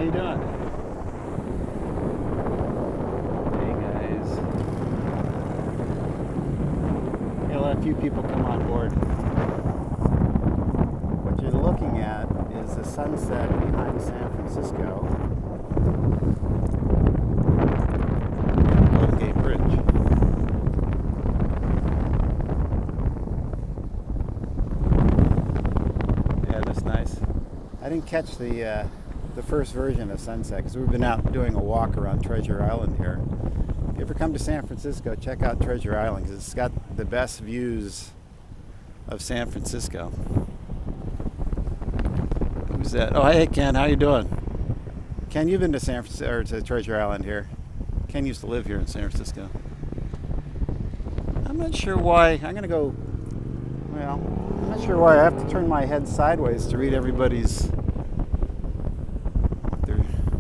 you doing? Hey guys. Gonna let a few people come on board. What you're looking at is the sunset behind San Francisco. Golden Gate Bridge. Yeah, that's nice. I didn't catch the first version of sunset because we've been out doing a walk around Treasure Island here. If you ever come to San Francisco, check out Treasure Island because it's got the best views of San Francisco. Who's that? Oh, hey Ken, how you doing? Ken, you've been to San Francisco or to Treasure Island here. Ken used to live here in San Francisco. I'm not sure why. I'm gonna go. Well, I'm not sure why I have to turn my head sideways to read everybody's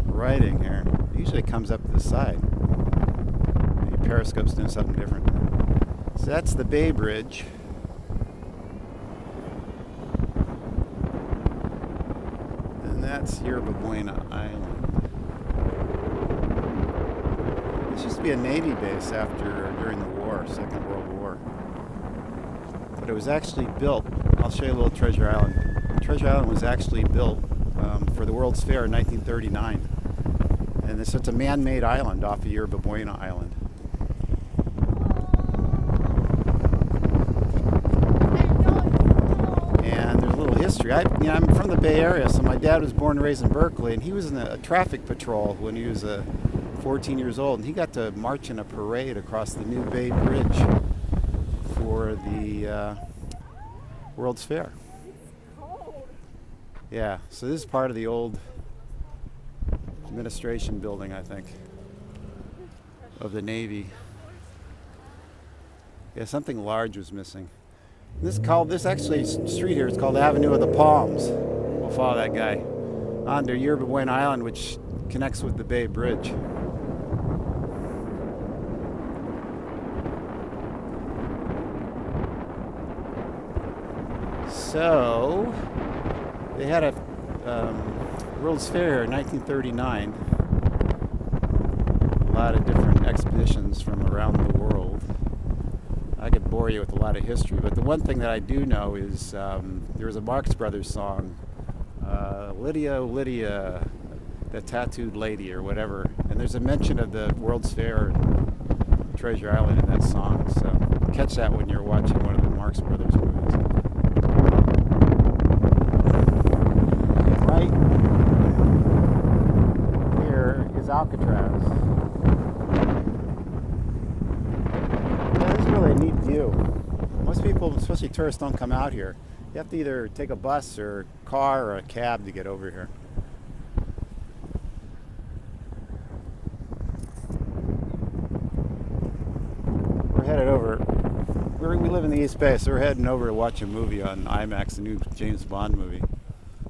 writing here. It usually comes up to the side. Maybe Periscope's doing something different. So that's the Bay Bridge. And that's Yerba Buena Island. This used to be a Navy base during the war, Second World War. But it was actually built. I'll show you a little Treasure Island. Treasure Island was actually built for the World's Fair in 1939. And it's a man-made island off of Yerba Buena Island. And there's a little history. I'm from the Bay Area, so my dad was born and raised in Berkeley, and he was in a traffic patrol when he was 14 years old, and he got to march in a parade across the New Bay Bridge for the World's Fair. Yeah, so this is part of the old administration building, I think, of the Navy. Yeah, something large was missing. This actually street here is called Avenue of the Palms. We'll follow that guy onto Yerba Buena Island, which connects with the Bay Bridge. So they had a World's Fair here in 1939. A lot of different expeditions from around the world. I could bore you with a lot of history, but the one thing that I do know is there was a Marx Brothers song, Lydia, oh Lydia, the tattooed lady or whatever, and there's a mention of the World's Fair and Treasure Island in that song, so catch that when you're watching one of the Marx Brothers movies. Right here is Alcatraz. Yeah, this is really a neat view. Most people, especially tourists, don't come out here. You have to either take a bus or a car or a cab to get over here. We're headed over. We live in the East Bay, so we're heading over to watch a movie on IMAX, a new James Bond movie.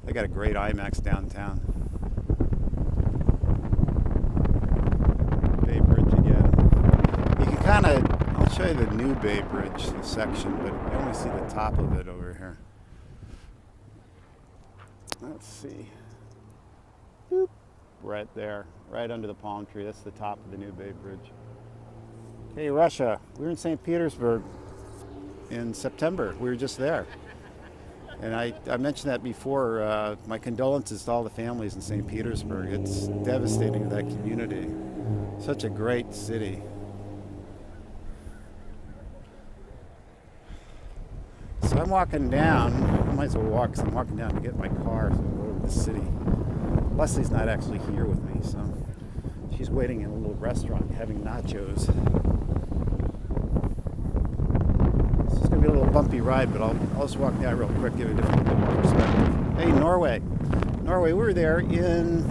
They got a great IMAX downtown. Bay Bridge again. You can kind of, I'll show you the new Bay Bridge section, but you only see the top of it over here. Let's see. Boop. Right there, right under the palm tree. That's the top of the new Bay Bridge. Hey, Russia. We were in St. Petersburg in September. We were just there. And I mentioned that before. My condolences to all the families in St. Petersburg. It's devastating to that community. Such a great city. So I'm walking down. I might as well walk because I'm walking down to get my car so I go to the city. Leslie's not actually here with me, so she's waiting in a little restaurant having nachos. It's just going to be a little bumpy ride, but I'll just walk down real quick, give you a bit more perspective. Hey, Norway. Norway, we were there in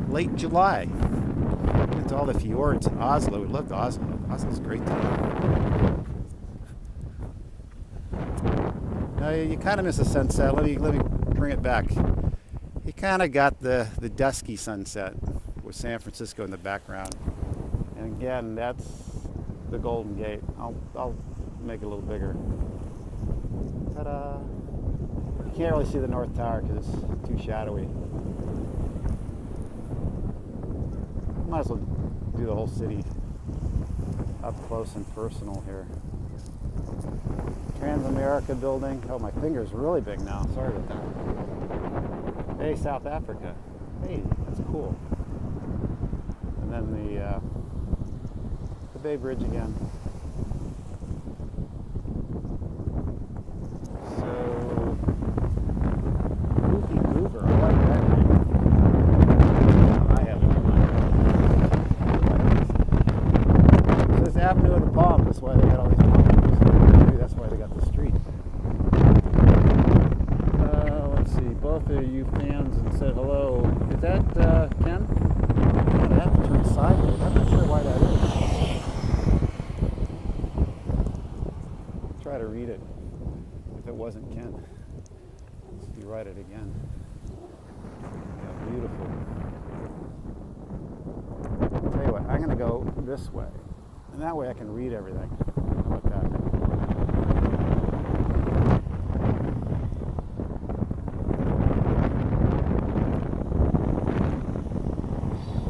late July. Went to all the fjords in Oslo. We loved Oslo. Oslo's a great town. Now, you kind of miss the sunset. Let me bring it back. You kind of got the dusky sunset with San Francisco in the background. And again, that's the Golden Gate. I'll make it a little bigger. Ta-da! You can't really see the North Tower because it's too shadowy. Might as well do the whole city up close and personal here. Transamerica building. Oh, my finger's really big now. Sorry about that. Hey, South Africa. Hey, that's cool. And then the Bay Bridge again. So, Goofy Goober. I like that name. I have no idea. So this Avenue of the Palm. That's why they got all these palm trees. Maybe that's why they got the street. Let's see. Both of you fans and said hello. Is that Ken? I have to turn sideways. I'm not sure why that is. Try to read it. If it wasn't Ken, let's rewrite it again. Yeah, beautiful. I'll tell you what, I'm going to go this way, and that way I can read everything. How about that?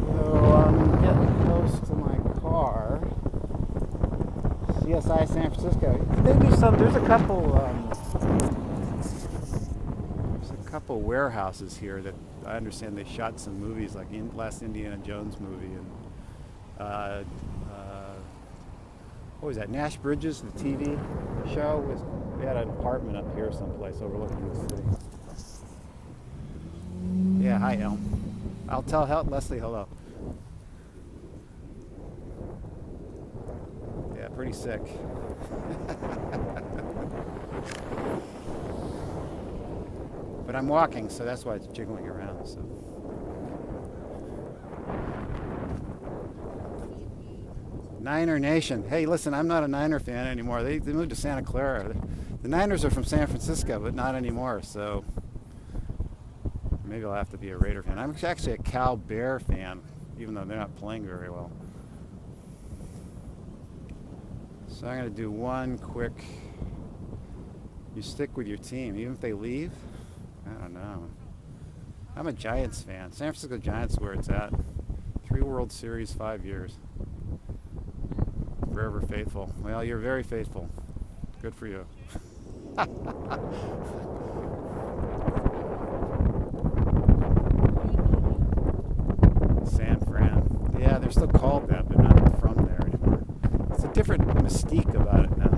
So I'm getting close to my car. CSI San Francisco. They do some. There's a couple warehouses here that I understand they shot some movies, like last Indiana Jones movie, and what was that? Nash Bridges, the TV show. They had an apartment up here someplace overlooking the city. Yeah, hi Elm. I'll tell Leslie hello. Yeah, pretty sick. But I'm walking, so that's why it's jiggling around. So. Niner Nation. Hey, listen, I'm not a Niner fan anymore. They moved to Santa Clara. The Niners are from San Francisco, but not anymore. So maybe I'll have to be a Raider fan. I'm actually a Cal Bear fan, even though they're not playing very well. So I'm going to do one quick. You stick with your team, even if they leave. I don't know. I'm a Giants fan. San Francisco Giants is where it's at. 3 World Series, 5 years. Forever faithful. Well, you're very faithful. Good for you. San Fran. Yeah, they're still called that, but not from there anymore. It's a different mystique about it now.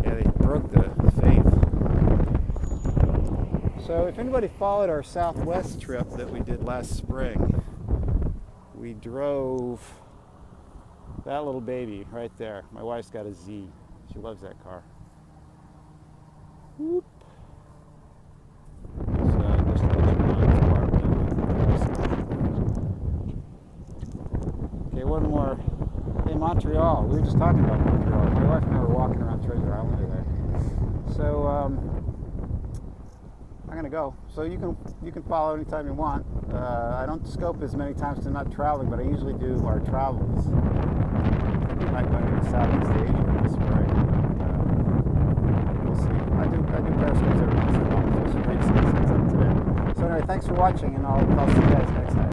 Yeah, they broke the faith. So if anybody followed our Southwest trip that we did last spring, we drove that little baby right there. My wife's got a Z. She loves that car. Whoop. So just to let you know, it's parked. Okay, one more. Hey, Montreal. We were just talking about Montreal. My wife and I were walking around Treasure Island today. So I'm gonna go. So you can follow anytime you want. I don't scope as many times because I'm not traveling, but I usually do our travels. We might go to Southeast Asia this spring. We'll see. I do Periscopes every once in a while. There's some great sunsets up today. So anyway, thanks for watching, and I'll see you guys next time.